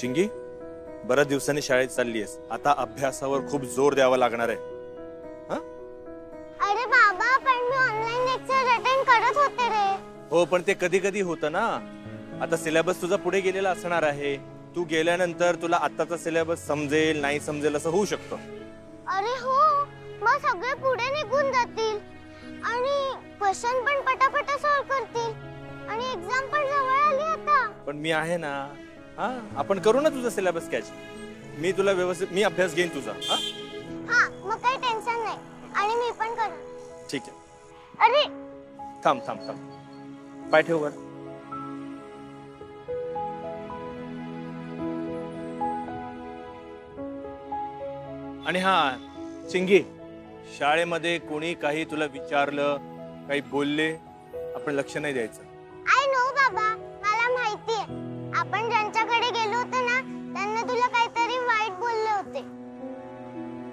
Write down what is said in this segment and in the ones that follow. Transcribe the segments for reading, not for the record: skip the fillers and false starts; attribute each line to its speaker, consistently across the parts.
Speaker 1: चिंगी, बऱ्याच दिवसांनी शाळेत चाललीयस, आता अभ्यासावर खूप जोर द्यावा लागणार आहे.
Speaker 2: अरे बाबा, पण मी ऑनलाइन लेक्चर अटेंड करत होते रे.
Speaker 1: हो, पण ते कधी कधी होतं ना. आता सिलेबस तुझा पुढे गेलेला असणार आहे. तू गेल्यानंतर तुला आत्ताचा सिलेबस समजेल नाही समजेल असं होऊ शकतं.
Speaker 2: अरे हो, मग सगळे पुढे निघून जातील आणि क्वेश्चन पण पटापट सॉल्व करतील आणि एग्जाम पण जवळ आली आता.
Speaker 1: पण मी आहे ना. हा, आपण करू ना तुझा सिलेबस कॅच. मी तुला व्यवस्थित मी अभ्यास घेईन तुझा.
Speaker 2: हा, मग काही टेन्शन नाही आणि मी पण करेन.
Speaker 1: ठीक आहे.
Speaker 2: अरे
Speaker 1: थांब थांब थांब, पाय ठेव वर. आणि हा चिंगी, शाळेमध्ये कोणी काही तुला विचारलं, काही बोलले, आपण लक्ष नाही द्यायचं.
Speaker 2: आय नो बाबा, मला माहिती आहे. आपण ज्यांच्याकडे गेलो होतो ना, त्यांना तुला काहीतरी वाईट बोलले होते.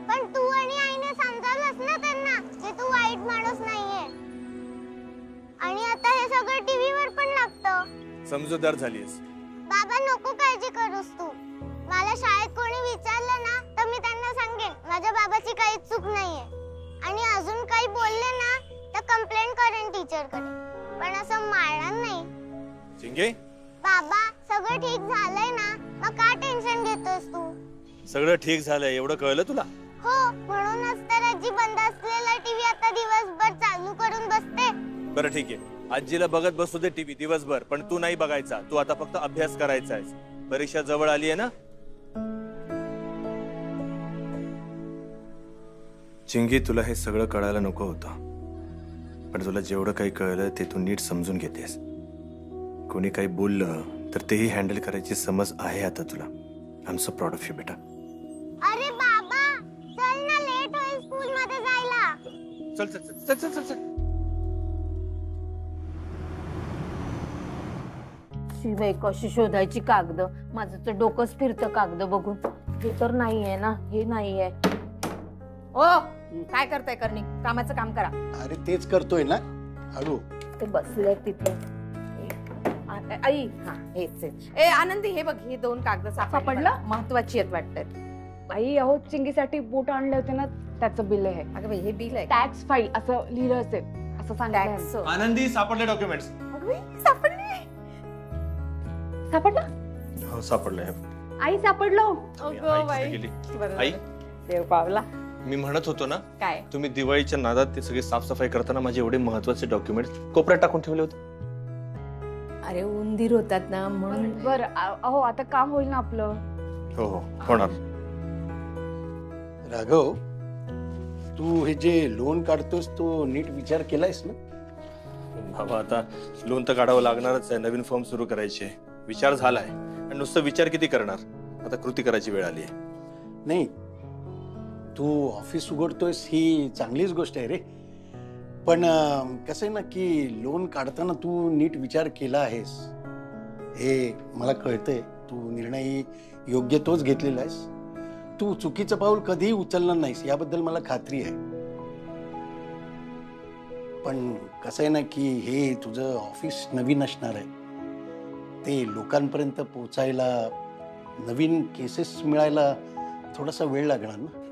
Speaker 2: पण तू आणि आईने समजावलंस ना त्यांना की तू वाईट माणूस नाहीये. आणि आता हे सगळं टीव्हीवर पण लागतं.
Speaker 1: समजूतदार झालीस.
Speaker 2: बाबा, नको काळजी करूस तू. मला शाळेत कोणी विचारलं ना तर मी त्यांना सांगेन माझ्या बाबाची काहीच चूक नाहीये. आणि अजून काही बोलले ना तर कंप्लेंट करेन टीचरकडे, पण असं मारणार नाही.
Speaker 1: चिंगे,
Speaker 2: बाबा, सगळं ठीक झालंय ना, मग का टेन्शन घेतोस तू?
Speaker 1: सगळं ठीक झालंय एवढं कळलं तुला?
Speaker 2: हो, म्हणूनच तर आजी बंद असलेला टीव्ही आता दिवसभर चालू करून बसते.
Speaker 1: बरं ठीक आहे, आजीला बघत बसू दे टीव्ही दिवसभर, पण तू नाही बघायचा. तू आता फक्त अभ्यास करायचा आहेस. परीक्षा जवळ आली आहे ना. चिंगी, तुला हे सगळं कळायला नको होतं, पण तुला जेवढं काही कळलं ते तू नीट समजून घेतेस. कोणी काही बोललं तर तेही हँडल करायची समज आहे आता तुला. I am so proud of you बेटा.
Speaker 2: अरे बाबा, चल ना, लेट होईल स्कूल मध्ये जायला.
Speaker 1: चल चल चल चल चल चल.
Speaker 3: शिवाय कशी शोधायची कागद? माझं तर डोकंच फिरतं कागद बघून. हे तर नाहीये ना, हे नाहीये. ओ, काय करताय करणी? कामाचं काम करा.
Speaker 4: अरे तेच करतोय ना, हळू.
Speaker 3: ते बसले तिथे. आई, हा हेच आहे. ए आनंदी, हे बघ, हे 2 कागद सापडलं. महत्वाची आहेत वाटतं.
Speaker 5: आई, अहो चिंगीसाठी बूट आणले होते ना, त्याचं बिल आहे.
Speaker 3: अगं बाई, हे बिल आहे.
Speaker 5: टॅक्स फाईल असं लिहिलं असेल, असं सांगितलं.
Speaker 1: आनंदी, सापडले डॉक्युमेंट्स.
Speaker 3: सापडले.
Speaker 5: सापडलं?
Speaker 1: हो, सापडले.
Speaker 5: आई, सापडलो.
Speaker 1: आई,
Speaker 3: देव पावला.
Speaker 1: मी म्हणत होतो ना,
Speaker 3: काय
Speaker 1: तुम्ही दिवाळीच्या नादात ते सगळे साफसफाई करताना माझे एवढे महत्वाचे डॉक्युमेंट्स कोपऱ्यात टाकून ठेवले होते.
Speaker 3: अरे उंदीर होतात ना म्हणून.
Speaker 5: बरं, अहो आता काम होईल ना आपलं.
Speaker 1: हो हो, होणार.
Speaker 4: राघव, तू हे जे लोन काढतोस तो नीट विचार केलायस ना?
Speaker 1: बाबा, आता लोन तर काढावं लागणारच आहे. नवीन फॉर्म सुरू करायचे. विचार झालाय, आणि नुसतं विचार किती करणार, आता कृती करायची वेळ आली आहे.
Speaker 4: नाही, तू ऑफिस उघडतोयस ही चांगलीच गोष्ट आहे रे. पण कसं आहे ना की लोन काढताना तू नीट विचार केला आहेस हे मला कळतंय. तू निर्णय योग्य तोच घेतलेला आहेस. तू चुकीचं पाऊल कधीही उचलणार नाहीस याबद्दल मला खात्री आहे. पण कसं आहे ना की हे तुझं ऑफिस नवीन असणार आहे. ते लोकांपर्यंत पोचायला, नवीन केसेस मिळायला थोडासा वेळ लागणार ना.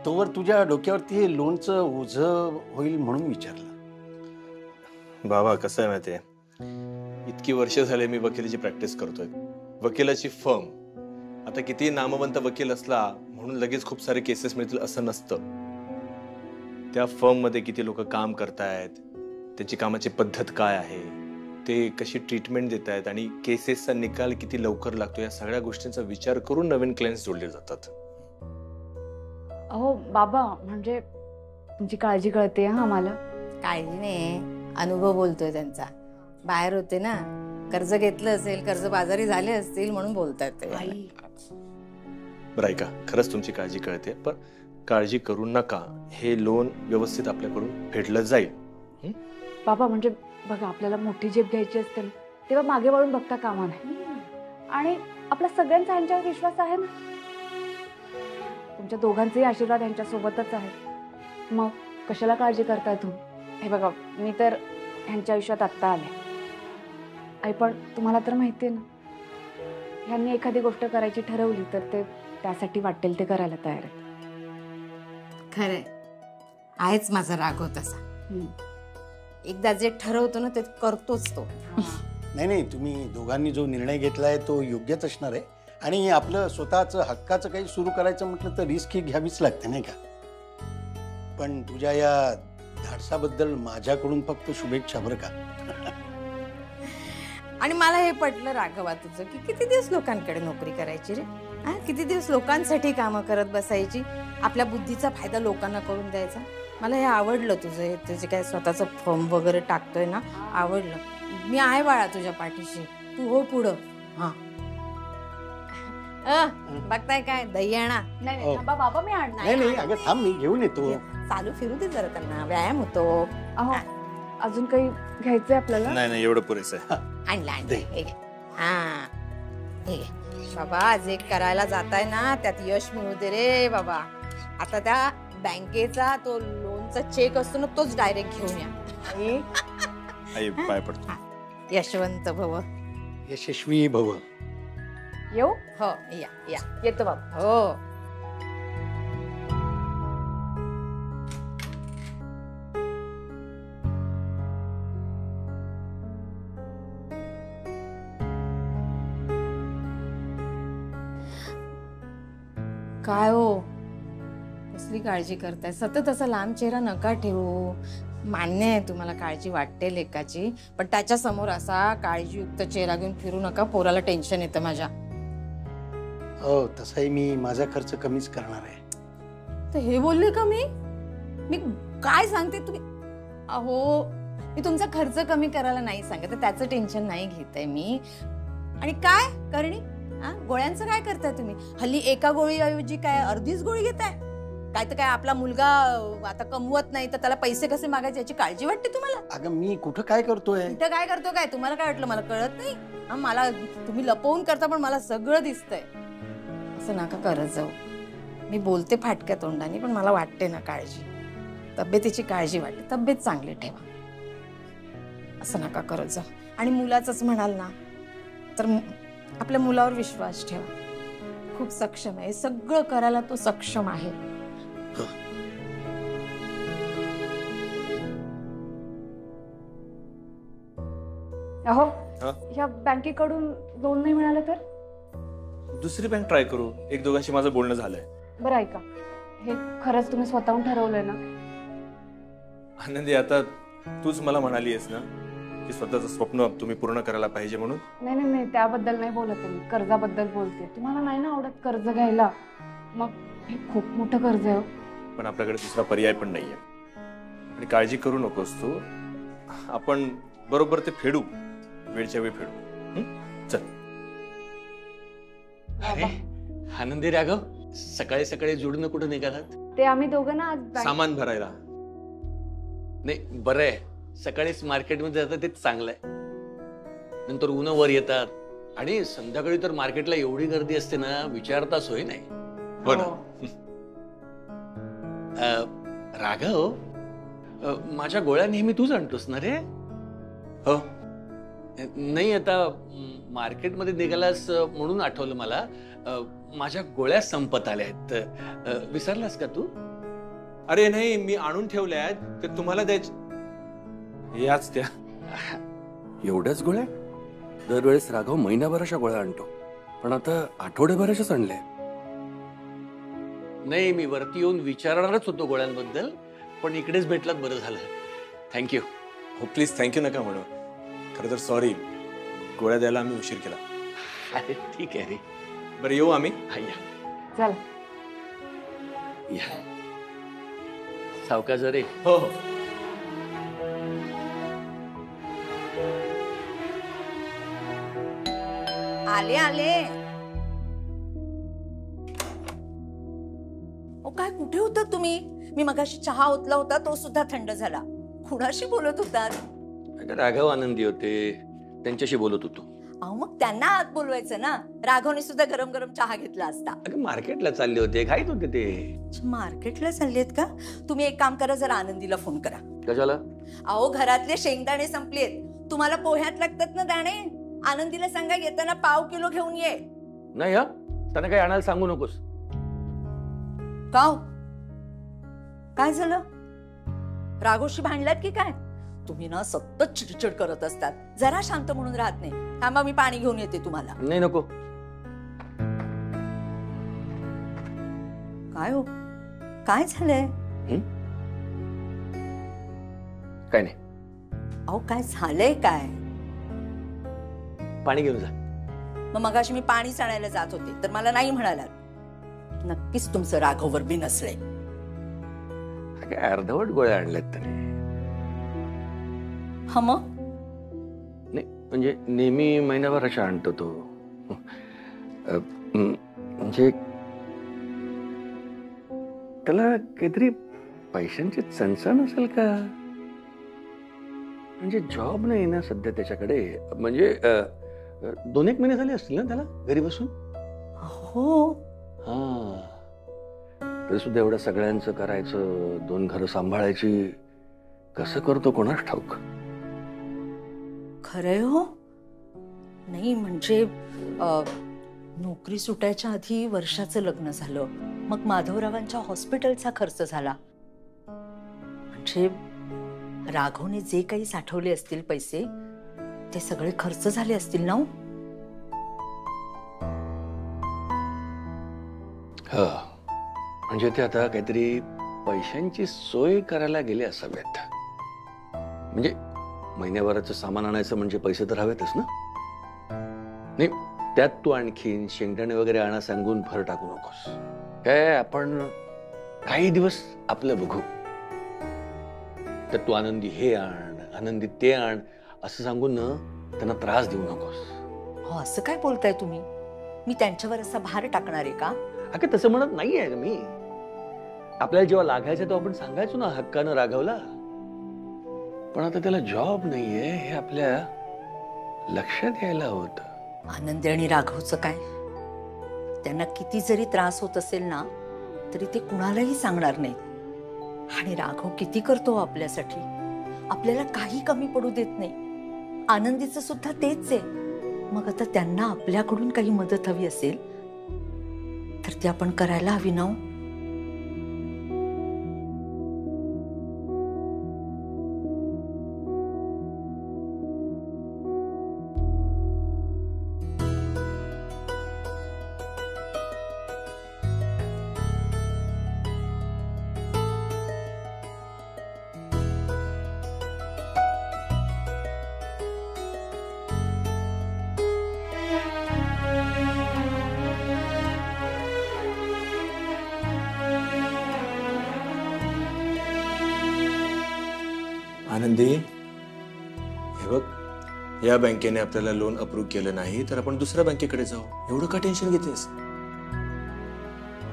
Speaker 4: तोवर तुझ्या डोक्यावरती हे लोनचं ओझं होईल म्हणून विचारलं.
Speaker 1: बाबा, कसं आहे माहितीये, इतकी वर्ष झाले मी वकिलीची प्रॅक्टिस करतोय. वकिलाची फर्म, आता किती नामवंत वकील असला म्हणून लगेच खूप सारे केसेस मिळतील असं नसतं. त्या फर्म मध्ये किती लोक काम करतायत, त्याची कामाची पद्धत काय आहे, ते कशी ट्रीटमेंट देत आहेत, आणि केसेसचा निकाल किती लवकर लागतो, या सगळ्या गोष्टींचा विचार करून नवीन क्लायंट्स जोडले जातात.
Speaker 5: अहो बाबा, म्हणजे तुमची काळजी कळते हा मला.
Speaker 3: काळजी नाही, अनुभव बोलतोय त्यांचा. बाहेर होते ना, कर्ज घेतलं असेल, कर्ज बाजारी झाले असतील म्हणून बोलतात ते.
Speaker 1: बरं ऐका, खरंच तुमची काळजी कळते, पण काळजी करू नका. हे लोन व्यवस्थित आपल्याकडून फेडलं जाईल.
Speaker 5: बाबा, म्हणजे बघा, आपल्याला मोठी जेब घ्यायची असते ना, तेव्हा मागे वळून बघता कामा नाही. आणि आपला सगळ्यांचा यांच्यावर विश्वास आहे ना. तुमच्या दोघांचेही आशीर्वाद यांच्या सोबतच आहे. मग कशाला काळजी करताय तुम्ही? हे बघा, मी तर ह्यांच्या आयुष्यात आत्ता आले. आई, पण तुम्हाला तर माहिती आहे ना, ह्यांनी एखादी गोष्ट करायची ठरवली तर ते त्यासाठी वाटेल ते करायला तयार आहेत.
Speaker 3: खरंय, आहेच माझा राघव तसा. एकदा जे ठरवतो ना ते करतोच तो.
Speaker 4: नाही नाही, तुम्ही दोघांनी जो निर्णय घेतलाय तो योग्यच असणार आहे. आणि आपलं स्वतःचं हक्काचं काही सुरू करायचं म्हटलं तर रिस्क ही घ्यावीच लागते, नाही का? पण तुझ्या या धाडसाबद्दल माझ्याकडून फक्त शुभेच्छा बरं का.
Speaker 3: आणि मला हे पटलं राघवा तुझं की किती दिवस लोकांकडे नोकरी करायची रे. किती दिवस लोकांसाठी कामं करत बसायची, आपल्या बुद्धीचा फायदा लोकांना करून द्यायचा. मला हे आवडलं तुझं, हे तुझे काय स्वतःचं फॉर्म वगैरे टाकतोय ना, आवडलं. मी आहे बाळा तुझ्या पाठीशी, तू हो पुढं. हा बघताय काय दही आणा.
Speaker 5: नाही थांबा बाबा, मी आणणार.
Speaker 4: नाही नाही, अगं थांब, मी घेऊन येतो.
Speaker 3: चालू फिरू दे जरा, त्यांना व्यायाम होतो.
Speaker 5: अहो अजून काही घ्यायचंय आपल्याला?
Speaker 1: नाही नाही, एवढं पुरेसं आहे.
Speaker 3: आणलं आणलं, हे घे. हा हे घे बाबा, आज एक करायला जाताय ना त्यात यश मिळू दे रे बाबा. आता त्या बँकेचा तो लोनचा चेक असतो ना, तोच डायरेक्ट घेऊन या.
Speaker 1: आई पाय पडतो.
Speaker 3: यशवंत भव.
Speaker 4: यशस्वी भव.
Speaker 5: येऊ?
Speaker 3: हो या या.
Speaker 5: येतो बाबा.
Speaker 3: हो काय हो, कसली काळजी करताय? सतत असा लांब चेहरा नका ठेवू. मान्य आहे तुम्हाला काळजी वाटते लेकाची, पण त्याच्या समोर असा काळजीयुक्त चेहरा घेऊन फिरू नका. पोराला टेन्शन येतं माझ्या.
Speaker 4: हो, तसाही मी माझा खर्च कमीच करणार आहे.
Speaker 3: तर हे बोलले का मी काय सांगते तुम्ही? अहो, मी तुमचा खर्च कमी करायला नाही सांगत, तर त्याचं टेन्शन नाही घेते मी. आणि काय करणी, गोळ्यांचं काय करताय तुम्ही? हल्ली एका गोळीऐवजी काय अर्धीच गोळी घेताय काय? तर काय आपला मुलगा आता कमवत नाही तर त्याला पैसे कसे मागायचे याची काळजी वाटते तुम्हाला?
Speaker 4: अगं मी कुठं काय करतोय?
Speaker 3: कुठं काय करतो काय? तुम्हाला काय वाटलं मला कळत नाही? मला तुम्ही लपवून करता, पण मला सगळं दिसतंय. असं नका करत जाऊ. मी बोलते फाटक्या तोंडाने, पण मला वाटते ना काळजी. तब्येतीची काळजी वाटते. तब्येत चांगली ठेवा, असं नका करत जाऊ. आणि मुलाचंच म्हणाल ना, तर आपल्या मुलावर विश्वास ठेवा. खूप सक्षम आहे, सगळं करायला तो सक्षम आहे.
Speaker 5: अहो
Speaker 1: हा?
Speaker 5: ह्या बँकेकडून लोन नाही मिळालं तर?
Speaker 1: दुसरी बँक ट्राय करू. एक दोघांशी माझं बोलणं झालंय.
Speaker 5: बरं ऐका, हे खरंच तुम्ही स्वतःहून ठरवलंय ना?
Speaker 1: आनंदी, आता तूच मला म्हणाली आहेस ना की स्वतःचं स्वप्न तुम्ही पूर्ण करायला पाहिजे म्हणून.
Speaker 5: नाही नाही नाही, त्याबद्दल नाही बोलत आहे मी, कर्जाबद्दल बोलते. तुम्हाला नाही ना आवडत कर्ज घ्यायला? मग हे खूप मोठं कर्ज आहे.
Speaker 1: पण आपल्याकडे दुसरा पर्याय पण नाहीये. आणि काळजी करू नकोस तू, आपण बरोबर ते फेडू, वेळच्या वेळी फेडू. चल.
Speaker 6: अरे आनंदी राघव, सकाळी सकाळी जोडून कुठं निघालात?
Speaker 5: ते आम्ही दोघं ना आज
Speaker 1: सामान भरायला.
Speaker 6: नाही, बरं आहे. सकाळीच मार्केटमध्ये जातात तेच चांगलं आहे. नंतर ऊन वर येतात आणि संध्याकाळी तर मार्केटला एवढी गर्दी असते ना, विचारता सोय नाही.
Speaker 1: हो ना.
Speaker 6: राघव, माझ्या गोळ्या नेहमी तूच आणतोस ना रे?
Speaker 1: हो.
Speaker 6: नाही, आता मार्केटमध्ये निघालास म्हणून आठवलं मला. माझ्या गोळ्या संपत आल्या आहेत. विसरलास का तू?
Speaker 1: अरे नाही, मी आणून ठेवल्या आहेत, ते तुम्हाला द्यायचे. याच त्या.
Speaker 7: एवढ्याच गोळ्या? दरवेळेस राघव महिनाभराच्या गोळ्या आणतो, पण आता आठवड्याभराच्याच आणल्या.
Speaker 6: नाही, मी वरती येऊन विचारणारच होतो गोळ्यांबद्दल, पण इकडेच भेटलात, बरं झालं. थँक्यू.
Speaker 1: हो प्लीज, थँक्यू नका म्हणू. खरं तर सॉरी, गोळ्या द्यायला आम्ही उशीर केला.
Speaker 6: अरे ठीक आहे रे.
Speaker 1: बरं, येऊ आम्ही.
Speaker 6: हा, या
Speaker 5: चल.
Speaker 6: या. सावकाश रे.
Speaker 1: हो हो.
Speaker 3: आले आले. ओ काय, कुठे होता तुम्ही? मी मगाशी चहा ओतला होता, तो सुद्धा थंड झाला. कुणाशी बोलत होतात?
Speaker 6: अगं राघव आनंदी होते, त्यांच्याशी बोलत होतो.
Speaker 3: अहो मग त्यांना आत बोलवायचं ना. राघवने सुद्धा गरम गरम चहा घेतला असता.
Speaker 6: अगं मार्केटला चालले होते, घाईत होते ते.
Speaker 3: मार्केटला चाललेत का? तुम्ही एक काम करा, जरा आनंदीला फोन करा.
Speaker 6: कशाला?
Speaker 3: अहो घरातले शेंगदाणे संपलेत. तुम्हाला पोह्यात लागतात ना दाणे. आनंदीला सांगा येताना 1/2 किलो घेऊन ये.
Speaker 6: नाही हा, त्यांना काही आणायला सांगू नकोस.
Speaker 3: का हो? काय झालं? राघवशी भांडलात की काय? तुम्ही ना सतत चिडचिड करत असतात, जरा शांत म्हणून राहत नाही. थांबा, मी पाणी घेऊन येते तुम्हाला.
Speaker 6: नाही नको.
Speaker 3: काय हो, काय झालंय?
Speaker 6: काय नाही,
Speaker 3: अहो काय झालंय काय?
Speaker 6: पाणी घेऊन जा.
Speaker 3: मग मगाशी मी पाणी आणायला जात होते तर मला नाही म्हणालात. नक्कीच तुमचं राघववर बी नसलंय.
Speaker 6: काय अर्धवट गोळ्या आणल्यात त्याने.
Speaker 3: हा मग
Speaker 6: नाही म्हणजे नेहमी महिनाभराच्या आणतो तो. म्हणजे त्याला काहीतरी पैशांची चणचण असेल का? म्हणजे जॉब नाही ना सध्या त्याच्याकडे. म्हणजे 2-1 महिने झाले असतील ना त्याला घरी बसून.
Speaker 3: हो,
Speaker 6: हा, तरी सुद्धा एवढं सगळ्यांचं करायचं, 2 घरं सांभाळायची, कसं करतो कोणास ठाऊक.
Speaker 3: खरंय हो. नाही म्हणजे नोकरी सुटायच्या आधी वर्षाचं लग्न झालं, मग माधवरावांच्या हॉस्पिटलचा खर्च झाला. म्हणजे राघवने जे काही साठवले असतील पैसे ते सगळे खर्च झाले असतील ना.
Speaker 6: हा, म्हणजे ते आता काहीतरी पैशांची सोय करायला गेले असावेत. म्हणजे महिन्याभराचं सामान आणायचं म्हणजे पैसे तर हवेतच ना. नाही, त्यात तू आणखीन शेंगदाणे वगैरे आणा सांगून भर टाकू नकोस. काय आपण काही दिवस आपलं बघू. तर तू आनंदी हे आण, आनंदी ते आण असं सांगून ना त्यांना त्रास देऊ नकोस.
Speaker 3: हो, असं काय बोलताय तुम्ही? मी त्यांच्यावर असा भार टाकणार आहे का?
Speaker 6: अगं तसं म्हणत नाहीये मी. आपल्याला जेव्हा लागायचं तेव्हा आपण सांगायचो ना हक्कानं राघवला. पण आता त्याला जॉब नाहीये हे आपल्या लक्षात यायला हवं.
Speaker 3: आनंदी आणि राघवचं काय? त्यांना किती जरी त्रास होत असेल ना तरी ते कुणालाही सांगणार नाही. आणि राघव किती करतो आपल्यासाठी, आपल्याला काही कमी पडू देत नाही. आनंदीचं सुद्धा तेच आहे. मग आता त्यांना आपल्याकडून काही मदत हवी असेल तर ती आपण करायला हवी ना.
Speaker 1: आनंदी, हे बघ, या बँकेने आपल्याला लोन अप्रूव्ह केलं नाही तर आपण दुसऱ्या बँकेकडे जाऊ. एवढं का टेन्शन घेतेस?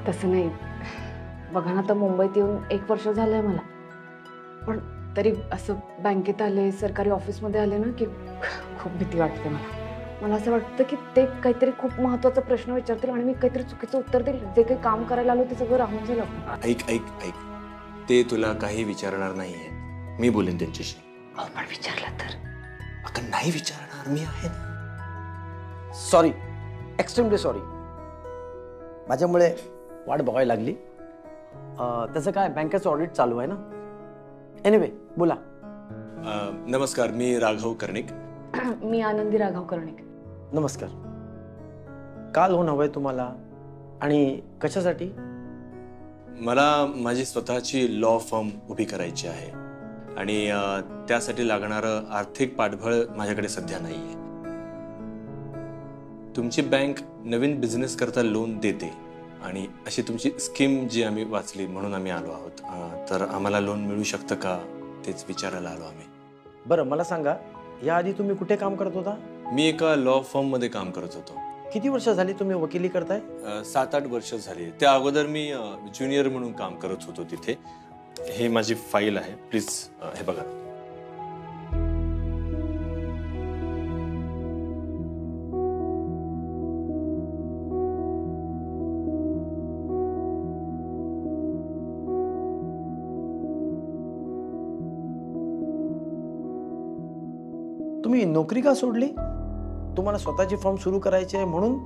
Speaker 5: तसं नाही. बघा ना, तर मुंबईत येऊन 1 वर्ष झालंय मला. पण तरी असं बँकेत आले, सरकारी ऑफिसमध्ये आले ना की खूप भीती वाटते मला. मला असं वाटतं की ते काहीतरी खूप महत्त्वाचा प्रश्न विचारतील आणि मी काहीतरी चुकीचं उत्तर देईल. जे काही काम करायला आलो ते सगळं राहून झालं.
Speaker 1: ऐक ऐक ऐक, ते तुला काही विचारणार नाहीये. मी बोलेन त्यांच्याशी.
Speaker 3: पण विचारलं तर?
Speaker 1: अगं नाही विचारणार, मी आहे ना.
Speaker 8: Sorry, extremely sorry. माझ्यामुळे वाट बघायला लागली. तसं काय, बँकेचं ऑडिट चालू आहे ना. एनिवे, बोला.
Speaker 1: नमस्कार, मी राघव कर्णिक.
Speaker 5: मी आनंदी राघव कर्णिक.
Speaker 8: नमस्कार. का लोन हवंय तुम्हाला आणि कशासाठी?
Speaker 1: मला माझी स्वतःची लॉ फर्म उभी करायची आहे आणि त्यासाठी लागणारं आर्थिक पाठबळ माझ्याकडे सध्या नाहीये. तुमची बँक नवीन बिझनेस करता लोन देते आणि अशी तुमची स्कीम जी आम्ही वाचली म्हणून आम्ही आलो आहोत. तर आम्हाला लोन मिळू शकतं का तेच विचारायला आलो आम्ही.
Speaker 8: बरं, मला सांगा, याआधी तुम्ही कुठे काम करत होता?
Speaker 1: मी एका लॉ फर्म मध्ये काम करत होतो.
Speaker 8: किती वर्ष झाली तुम्ही वकिली करताय?
Speaker 1: 7-8 वर्ष झाली. त्या अगोदर मी ज्युनियर म्हणून काम करत होतो तिथे. हे माझी फाईल आहे, प्लीज हे बघा.
Speaker 8: तुम्ही नोकरी का सोडली? तुम्हाला स्वतःची फर्म सुरू करायची आहे म्हणून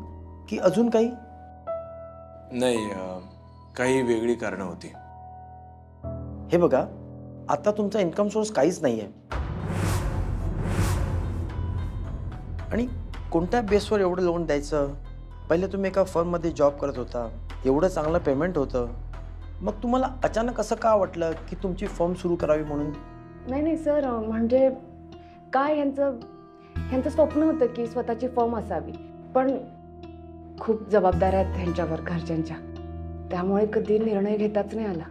Speaker 8: की अजून काही?
Speaker 1: नाही, काही वेगळी कारणं होती.
Speaker 8: हे बघा, आता तुमचा इन्कम सोर्स काहीच नाहीये आणि कोणत्या बेसवर एवढं लोन द्यायचं? पहिले तुम्ही एका फर्ममध्ये जॉब करत होता, एवढं चांगलं पेमेंट होतं, मग तुम्हाला अचानक असं का वाटलं की तुमची फर्म सुरू करावी म्हणून?
Speaker 5: नाही सर, म्हणजे काय यांचं स्वप्न होतं की स्वतःची फर्म असावी, पण खूप जबाबदाऱ्या आहेत ह्यांच्यावर घरच्यांच्या, त्यामुळे कधी निर्णय घेताच नाही आला.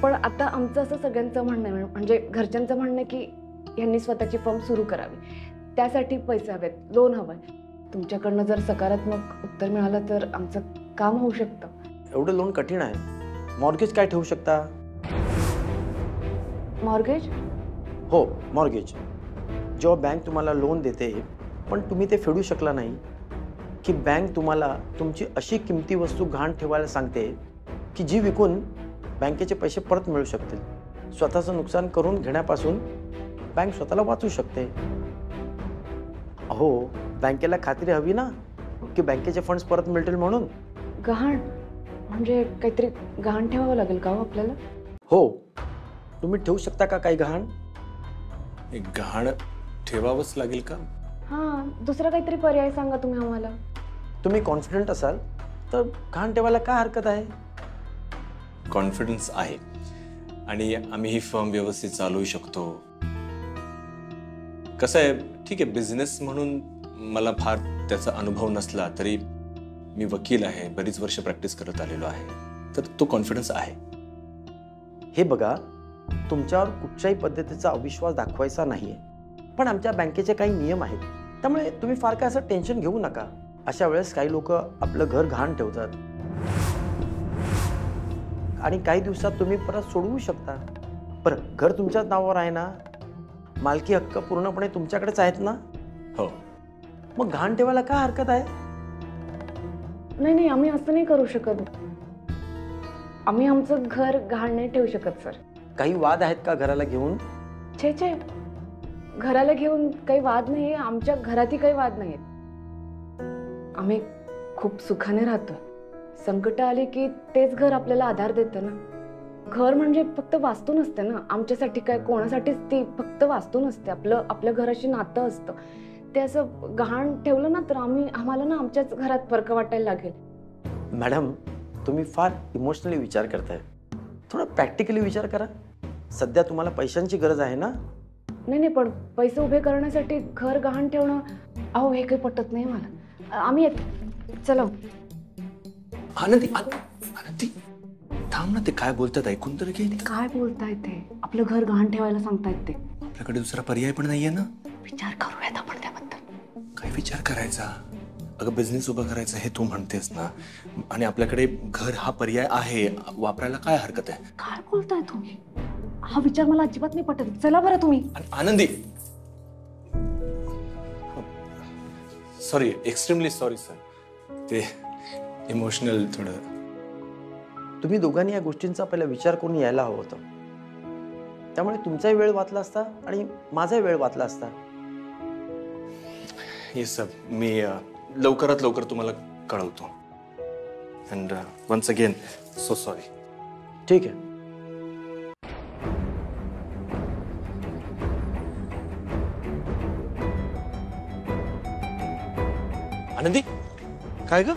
Speaker 5: पण आता आमचं असं सगळ्यांचं म्हणणं आहे, म्हणजे घरच्यांचं म्हणणं आहे की यांनी स्वतःची फर्म सुरू करावी, त्यासाठी पैसे हवेत, लोन हवंय. तुमच्याकडनं जर सकारात्मक उत्तर मिळालं तर आमचं काम होऊ शकतं.
Speaker 8: एवढं लोन कठीण आहे. मॉर्गेज काय ठेवू शकता?
Speaker 5: मॉर्गेज?
Speaker 8: हो, मॉर्गेज. जेव्हा बँक तुम्हाला लोन देते पण तुम्ही ते फेडू शकला नाही, की बँक तुम्हाला तुमची अशी किमती वस्तू गहाण ठेवायला सांगते की जी विकून बँकेचे पैसे परत मिळू शकतील. स्वतःचं नुकसान करून घेण्यापासून बँक स्वतःला वाचू शकते. अहो, बँकेला खात्री हवी ना की बँकेचे फंड्स परत मिळतील म्हणून.
Speaker 5: गहाण म्हणजे काहीतरी गहाण ठेवावं लागेल का हो आपल्याला?
Speaker 8: हो, तुम्ही ठेवू शकता का काही गहाण?
Speaker 1: एक गहाण ठेवावंच लागेल का?
Speaker 5: हां, दुसरा काहीतरी पर्याय सांगा तुम्ही आम्हाला.
Speaker 8: तुम्ही कॉन्फिडंट असाल तर गहाण ठेवायला काय हरकत आहे?
Speaker 1: कॉन्फिडन्स आहे आणि आम्ही ही फर्म व्यवस्थित चालवू शकतो. कसं आहे, ठीक आहे, बिझनेस म्हणून मला फार त्याचा अनुभव नसला तरी मी वकील आहे, बरीच वर्ष प्रॅक्टिस करत आलेलो आहे, तर तो कॉन्फिडन्स आहे.
Speaker 8: हे बघा, तुमच्यावर कुठच्याही पद्धतीचा अविश्वास दाखवायचा नाहीये, पण आमच्या बँकेचे काही नियम आहेत, त्यामुळे तुम्ही फार काय असं टेन्शन घेऊ नका. अशा वेळेस काही लोक आपलं घर गहाण ठेवतात आणि काही दिवसात तुम्ही परत सोडवू शकता. बरं, घर तुमच्याच नावावर आहे ना? मालकी हक्क पूर्णपणे तुमच्याकडेच आहेत ना?
Speaker 1: हो.
Speaker 8: मग गहाण ठेवायला काय हरकत आहे?
Speaker 5: नाही, आम्ही असं नाही करू शकत. आम्ही आमचं घर गहाण नाही ठेवू शकत सर.
Speaker 8: काही वाद आहेत का घराला घेऊन?
Speaker 5: छे, घराला घेऊन काही वाद नाही. आमच्या घरातही काही वाद नाहीत. आम्ही खूप सुखाने राहतो. संकट आली की तेच घर आपल्याला आधार देतं ना. घर म्हणजे फक्त वास्तू नसते ना आमच्यासाठी, काय कोणासाठीच ती फक्त वास्तू नसते. आपलं घराशी नातं असतं. ते असं गहाण ठेवलं ना तर आम्हाला ना आमच्याच घरात फरक वाटायला लागेल.
Speaker 8: मॅडम, तुम्ही फार इमोशनली विचार करताय. थोडा प्रॅक्टिकली विचार करा. सध्या तुम्हाला पैशांची गरज आहे ना?
Speaker 5: नाही, पण पैसे उभे करण्यासाठी घर गहाण ठेवणं, अहो हे काही पटत नाही मला. आम्ही चला.
Speaker 1: आनंदी, थांब ना, ते काय बोलतात ऐकून तर घे.
Speaker 5: काय बोलताय ते? आपलं घर गहाण ठेवायला सांगतायत ते.
Speaker 1: आपल्याकडे दुसरा पर्याय पण नाहीये ना.
Speaker 5: विचार करूयात आपण त्याबद्दल.
Speaker 1: काय विचार करायचा? अगं, बिझनेस उभा करायचा हे तू म्हणतेस ना, आणि आपल्याकडे घर हा पर्याय आहे, वापरायला काय हरकत आहे?
Speaker 5: काय बोलताय तुम्ही? हा विचार मला अजिबात नाही पटत. चला बरं तुम्ही.
Speaker 1: आनंदी, सॉरी, एक्स्ट्रीमली सॉरी सर, ते इमोशनल थोडं.
Speaker 8: तुम्ही दोघांनी या गोष्टींचा पहिला विचार करून यायला हवं होतं. त्यामुळे तुमचाही वेळ वाचला असता आणि माझाही वेळ वाचला असता.
Speaker 1: येस सर, मी लवकरात लवकर तुम्हाला कळवतो. And once again so sorry.
Speaker 8: ठीक आहे.
Speaker 1: आनंदी, काय ग,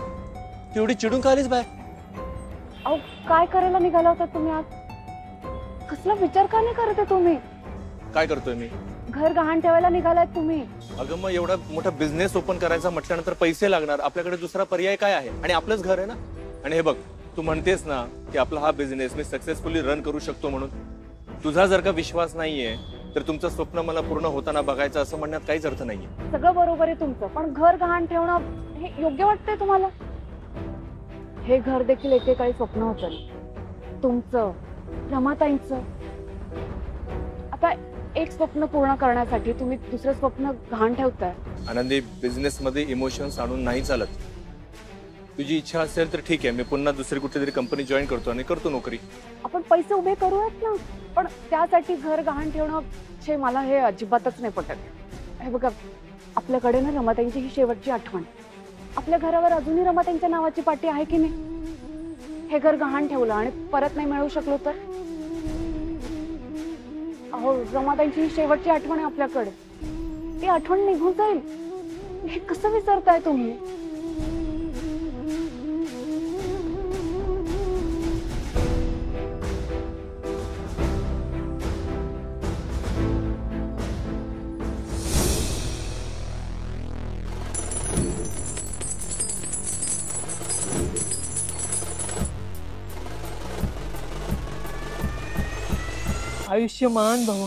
Speaker 1: तू एवढी चिडून का आलीस बाय?
Speaker 5: अहो, काय करायला निघाला होता तुम्ही आज? कसला विचार का नाही करत आहे तुम्ही?
Speaker 1: काय करतोय मी?
Speaker 5: घर गहाण ठेवायला निघालात तुम्ही.
Speaker 1: अगं, मग एवढा मोठा बिझनेस ओपन करायचा म्हटल्यानंतर पैसे लागणार. आपल्याकडे दुसरा पर्याय काय आहे? आणि आपलंच घर आहे ना. आणि हे बघ, तू म्हणतेस ना की आपला हा बिझनेस मी सक्सेसफुली रन करू शकतो म्हणून. तुझा जर का विश्वास नाहीये तर तुमचं स्वप्न मला पूर्ण होताना बघायचं असं म्हणण्यात काहीच अर्थ नाहीये.
Speaker 5: सगळं बरोबर आहे तुमचं, पण घर गहाण ठेवणं हे योग्य वाटतंय तुम्हाला? हे घर देखील एकेकाळी स्वप्न होतं तुमचं, रमाताईंचं. आता एक स्वप्न पूर्ण करण्यासाठी तुम्ही दुसरं स्वप्न गहाण ठेवताय.
Speaker 1: आनंदी, बिझनेस मध्ये इमोशन्स आणून नाही चालत. तुझी इच्छा असेल तर ठीक आहे, मी पुन्हा दुसरी कुठली तरी कंपनी जॉईन करतो आणि करतो नोकरी.
Speaker 5: आपण पैसे उभे करूयात ना, पण त्यासाठी घर गहाण ठेवणं छे मला हे अजिबातच नाही पटत. हे बघा, आपल्याकडे ना रमाताईंची ही शेवटची आठवण. आपल्या घरावर अजूनही रमाताईंच्या नावाची पाटी आहे की नाही? हे घर गहाण ठेवलं आणि परत नाही मिळवू शकलो तर? अहो, रमाताईंची ही शेवटची आठवण आहे आपल्याकडे. ती आठवण निघून जाईल हे कसं विसरताय तुम्ही?
Speaker 9: आयुष्यमान भव.